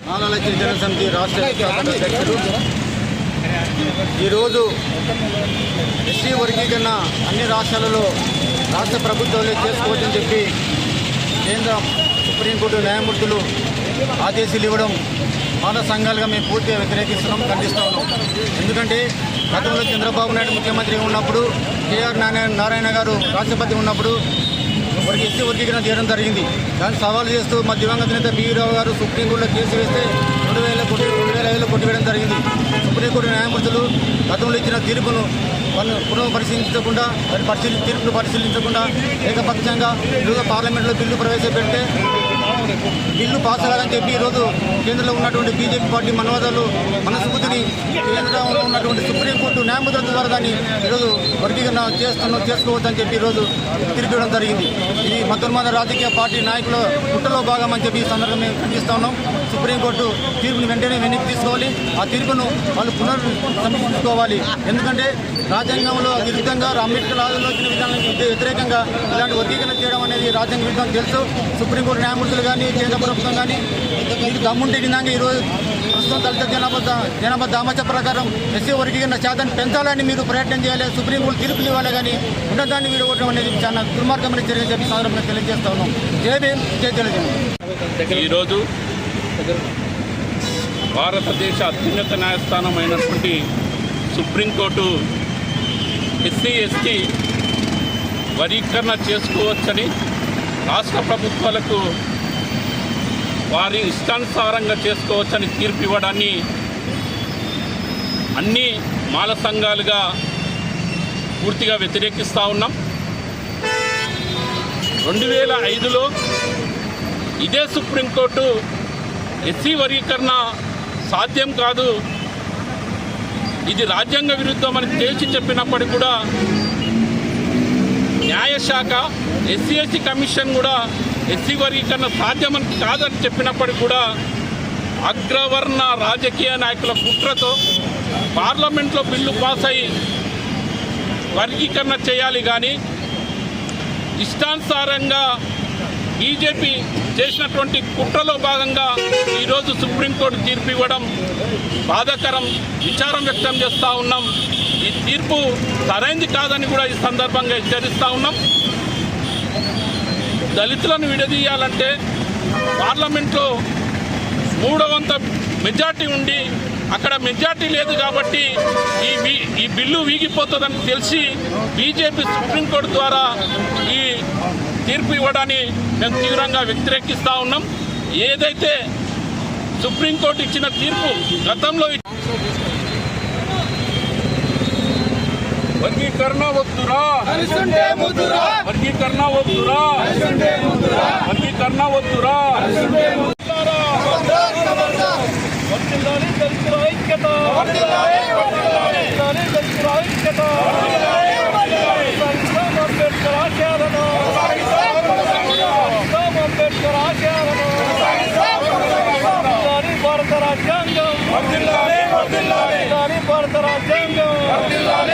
మాలలక్ష్మి జనసమితి రాష్ట్ర అధ్యక్షుడు ఈరోజు ఎస్సీ వర్గీకరణ అన్ని రాష్ట్రాలలో రాష్ట్ర ప్రభుత్వాలే చేసుకోవచ్చని చెప్పి కేంద్ర సుప్రీంకోర్టు న్యాయమూర్తులు ఆదేశాలు ఇవ్వడం మాల సంఘాలుగా మేము పూర్తిగా వ్యతిరేకిస్తున్నాం, ఖండిస్తూ ఉన్నాం. ఎందుకంటే గతంలో చంద్రబాబు నాయుడు ముఖ్యమంత్రిగా ఉన్నప్పుడు కేఆర్ నారాయణ గారు రాష్ట్రపతి ఉన్నప్పుడు ఎస్సీ వర్గీకరణ చేయడం జరిగింది. దాన్ని సవాల్ చేస్తూ మా దివంగత నేత బివి రావు గారు సుప్రీంకోర్టులో కేసు వేస్తే 2005లో కొట్టివేయడం జరిగింది. సుప్రీంకోర్టు న్యాయమూర్తులు గతంలో ఇచ్చిన తీర్పును పునఃపరిశీలించకుండా తీర్పును పరిశీలించకుండా ఏకపక్షంగా ఈరోజు పార్లమెంట్లో బిల్లు ప్రవేశపెడితే బిల్లు పాస్ అవ్వాలని చెప్పి ఈరోజు కేంద్రంలో ఉన్నటువంటి బీజేపీ పార్టీ మనస్ఫూర్తిని కేంద్రంలో ఉన్నటువంటి సుప్రీంకోర్టు న్యాయమూర్తుల ద్వారా దాన్ని ఈరోజు వర్గీకరణ చేసుకోవద్దని చెప్పి ఈరోజు తీర్పు ఇవ్వడం జరిగింది. ఇది మతోన్మాద రాజకీయ పార్టీ నాయకుల కుట్రలో భాగం అని చెప్పి ఈ సందర్భంగా మేము ఖండిస్తూ ఉన్నాం. సుప్రీంకోర్టు తీర్పుని వెంటనే వెనక్కి తీసుకోవాలి, ఆ తీర్పును వాళ్ళు పునర్సమీక్షించుకోవాలి. ఎందుకంటే రాజ్యాంగంలో విరుద్ధంగా అంబేద్కర్ ఆలోచన విధానానికి వ్యతిరేకంగా ఇలాంటి వర్గీకరణ చేయడం అనేది రాజ్యాంగ విరుద్ధం తెలుసు. సుప్రీంకోర్టు న్యాయమూర్తులు కానీ కేంద్ర ప్రభుత్వం కానీ మీకు దమ్ముంటే విధంగా ఈరోజు ప్రస్తుతం దళిత జనాభా దామాషా ప్రకారం ఎస్సీ వర్గీకరణ శాతాన్ని పెంచాలని మీరు ప్రయత్నం చేయాలి, సుప్రీంకోర్టు తీర్పులు ఇవ్వాలి. కానీ ఉన్నదాన్ని విడగొట్టడం అనేది చాలా దుర్మార్గమైన చర్య చెప్పి సందర్భంగా తెలియజేస్తా ఉన్నాం. జై భీమ్, జై జనజన. ఈరోజు భారతదేశ అత్యున్నత న్యాయస్థానం అయినటువంటి సుప్రీంకోర్టు ఎస్సీ ఎస్టీ వర్గీకరణ చేసుకోవచ్చని రాష్ట్ర ప్రభుత్వాలకు వారి ఇష్టానుసారంగా చేసుకోవచ్చని తీర్పు ఇవ్వడాన్ని అన్ని మాల సంఘాలుగా పూర్తిగా వ్యతిరేకిస్తూ ఉన్నాం. 2005లో ఇదే సుప్రీంకోర్టు ఎస్సీ వర్గీకరణ సాధ్యం కాదు, ఇది రాజ్యాంగ విరుద్ధమని తేల్చి చెప్పినప్పటికీ కూడా న్యాయశాఖ ఎస్సీ ఎస్టీ కమిషన్ కూడా ఎస్సీ వర్గీకరణ సాధ్యమని కాదని చెప్పినప్పటికీ కూడా అగ్రవర్ణ రాజకీయ నాయకుల కుట్రతో పార్లమెంట్లో బిల్లు పాస్ అయ్యి వర్గీకరణ చేయాలి. కానీ ఇష్టానుసారంగా బీజేపీ చేసినటువంటి కుట్రలో భాగంగా ఈరోజు సుప్రీంకోర్టు తీర్పు ఇవ్వడం బాధాకరం, విచారం వ్యక్తం చేస్తూ ఉన్నాం. ఈ తీర్పు సరైంది కాదని కూడా ఈ సందర్భంగా హెచ్చరిస్తూ ఉన్నాం. దళితులను విడదీయాలంటే పార్లమెంట్లో 3/4 మెజార్టీ ఉండి అక్కడ మెజార్టీ లేదు కాబట్టి ఈ బిల్లు వీగిపోతుందని తెలిసి బీజేపీ సుప్రీంకోర్టు ద్వారా ఈ తీర్పు ఇవ్వడాన్ని మేము తీవ్రంగా వ్యతిరేకిస్తూ ఉన్నాం. ఏదైతే సుప్రీంకోర్టు ఇచ్చిన తీర్పు గతంలో వర్గీకరణ వద్దురా, వర్గీకరణ వద్దురా, వర్గీకరణ వద్దురా, వర్ధిల్లాలి దళితుల ఐక్యత, వర్ధిల్లాలి దళితుల ఐక్యత, అంబేద్కర్ ఆశయాలను, అంబేద్కర్ ఆశయాలను, భారత రాజ్యాంగం, భారత రాజ్యాంగం, వర్ధిల్లాలి